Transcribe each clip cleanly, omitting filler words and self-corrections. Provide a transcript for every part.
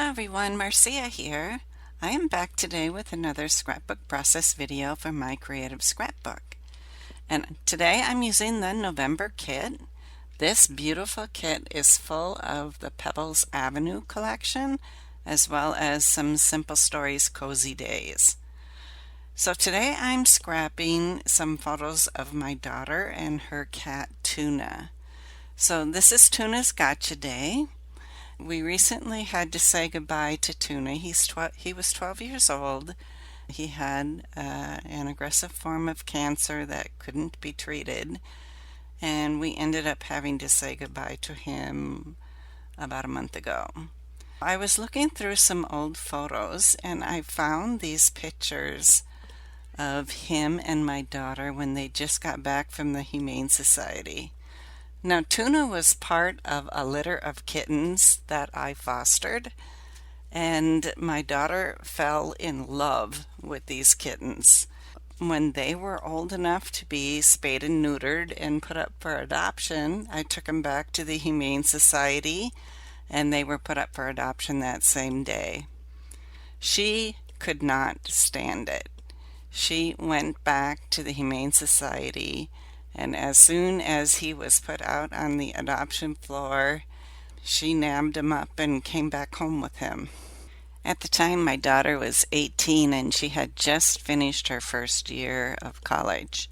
Hello everyone, Marcia here. I am back today with another scrapbook process video for my creative scrapbook. And today I'm using the November kit. This beautiful kit is full of the Pebbles Avenue collection, as well as some Simple Stories Cozy Days. So today I'm scrapping some photos of my daughter and her cat Tuna. So this is Tuna's Gotcha Day. We recently had to say goodbye to Tuna. He was 12 years old. He had an aggressive form of cancer that couldn't be treated, and we ended up having to say goodbye to him about a month ago. I was looking through some old photos, and I found these pictures of him and my daughter when they just got back from the Humane Society. Now, Tuna was part of a litter of kittens that I fostered, and my daughter fell in love with these kittens. When they were old enough to be spayed and neutered and put up for adoption, I took them back to the Humane Society, and they were put up for adoption that same day. She could not stand it. She went back to the Humane Society, and as soon as he was put out on the adoption floor, she nabbed him up and came back home with him. At the time, my daughter was 18 and she had just finished her first year of college.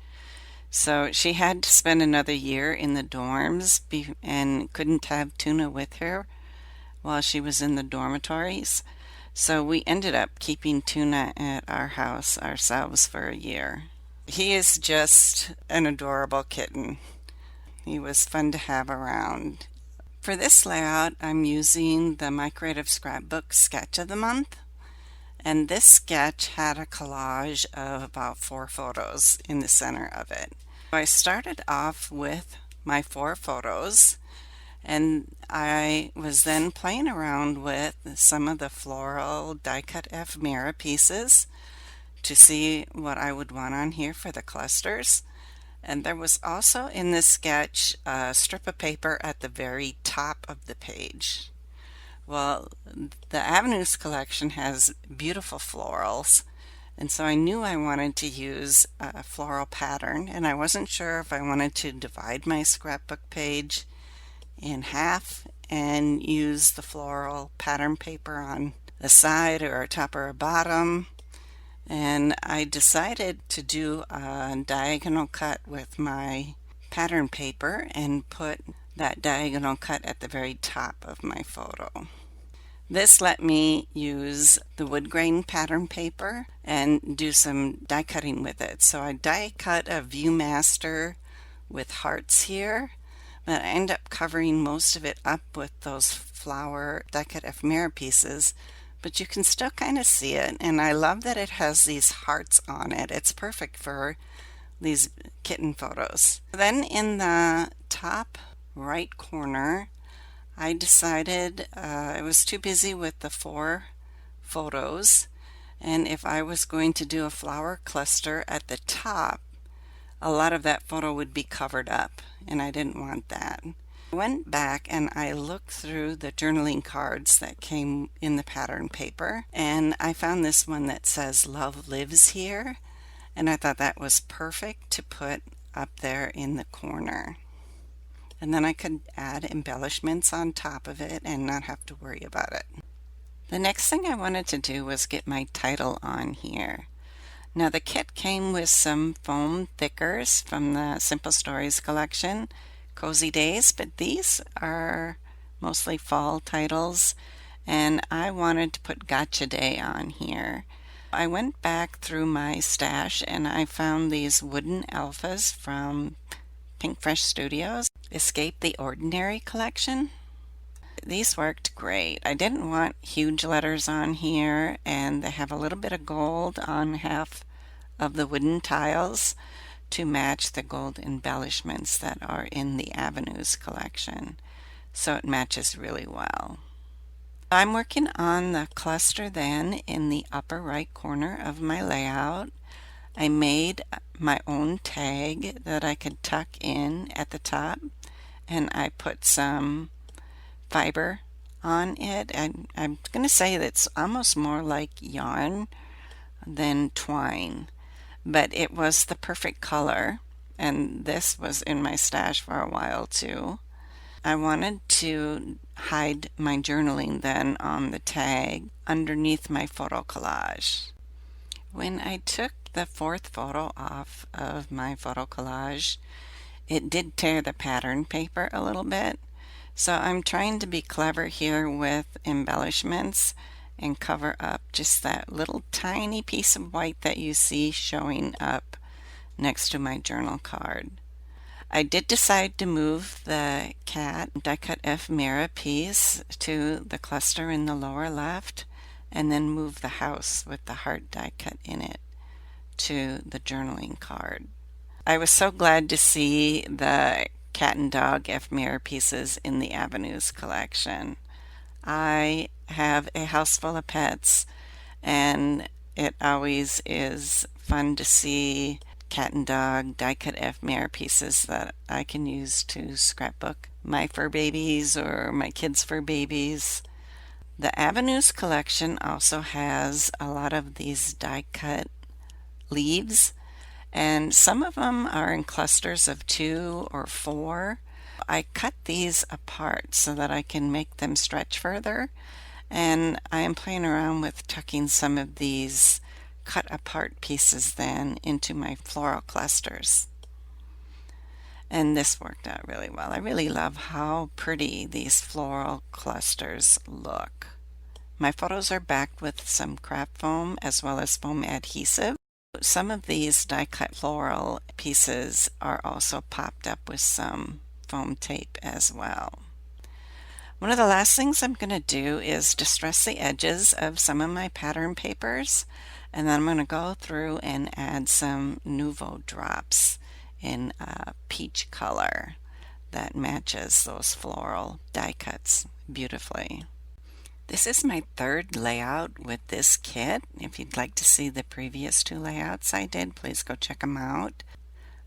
So she had to spend another year in the dorms and couldn't have Tuna with her while she was in the dormitories. So we ended up keeping Tuna at our house ourselves for a year. He is just an adorable kitten. He was fun to have around. For this layout, I'm using the My Creative Scrapbook Sketch of the Month. And this sketch had a collage of about 4 photos in the center of it. I started off with my 4 photos, and I was then playing around with some of the floral die-cut ephemera pieces to see what I would want on here for the clusters. And there was also in this sketch a strip of paper at the very top of the page. Well, the Avenues collection has beautiful florals, and so I knew I wanted to use a floral pattern, and I wasn't sure if I wanted to divide my scrapbook page in half and use the floral pattern paper on the side or a top or a bottom. And I decided to do a diagonal cut with my pattern paper and put that diagonal cut at the very top of my photo. This let me use the wood grain pattern paper and do some die cutting with it. So I die cut a Viewmaster with hearts here, but I end up covering most of it up with those flower die cut ephemera pieces. But you can still kind of see it, and I love that it has these hearts on it. It's perfect for these kitten photos. Then in the top right corner, I decided I was too busy with the 4 photos, and if I was going to do a flower cluster at the top, a lot of that photo would be covered up, and I didn't want that. I went back and I looked through the journaling cards that came in the pattern paper, and I found this one that says "Love Lives Here," and I thought that was perfect to put up there in the corner. And then I could add embellishments on top of it and not have to worry about it. The next thing I wanted to do was get my title on here. Now the kit came with some foam thickers from the Simple Stories collection, Cozy Days, but these are mostly fall titles, and I wanted to put Gotcha Day on here. I went back through my stash and I found these wooden alphas from Pink Fresh Studios, Escape the Ordinary collection. These worked great. I didn't want huge letters on here, and they have a little bit of gold on half of the wooden tiles to match the gold embellishments that are in the Avenues collection. So it matches really well. I'm working on the cluster then in the upper right corner of my layout. I made my own tag that I could tuck in at the top, and I put some fiber on it. And I'm going to say that it's almost more like yarn than twine, but it was the perfect color. And this was in my stash for a while too. I wanted to hide my journaling then on the tag underneath my photo collage. When I took the fourth photo off of my photo collage, it did tear the pattern paper a little bit. So I'm trying to be clever here with embellishments and cover up just that little tiny piece of white that you see showing up next to my journal card. I did decide to move the cat die cut ephemera piece to the cluster in the lower left, and then move the house with the heart die cut in it to the journaling card. I was so glad to see the cat and dog ephemera pieces in the Avenues collection. I have a house full of pets, and it always is fun to see cat and dog die cut ephemera pieces that I can use to scrapbook my fur babies or my kids' fur babies. The Avenues collection also has a lot of these die cut leaves, and some of them are in clusters of 2 or 4. I cut these apart so that I can make them stretch further, and I am playing around with tucking some of these cut apart pieces then into my floral clusters. And this worked out really well. I really love how pretty these floral clusters look. My photos are backed with some craft foam as well as foam adhesive. Some of these die cut floral pieces are also popped up with some foam tape as well. One of the last things I'm going to do is distress the edges of some of my pattern papers, and then I'm going to go through and add some Nouveau drops in a peach color that matches those floral die cuts beautifully. This is my third layout with this kit. If you'd like to see the previous 2 layouts I did, please go check them out.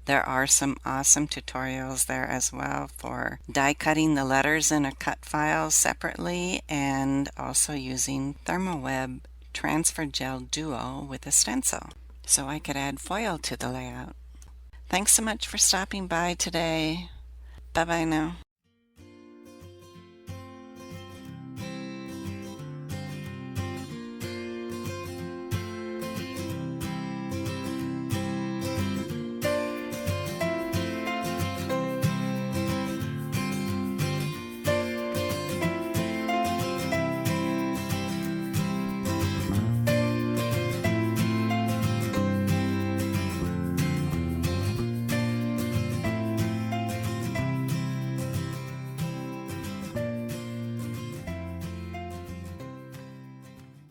There are some awesome tutorials there as well for die cutting the letters in a cut file separately, and also using Thermoweb Transfer Gel Duo with a stencil, so I could add foil to the layout. Thanks so much for stopping by today. Bye bye now.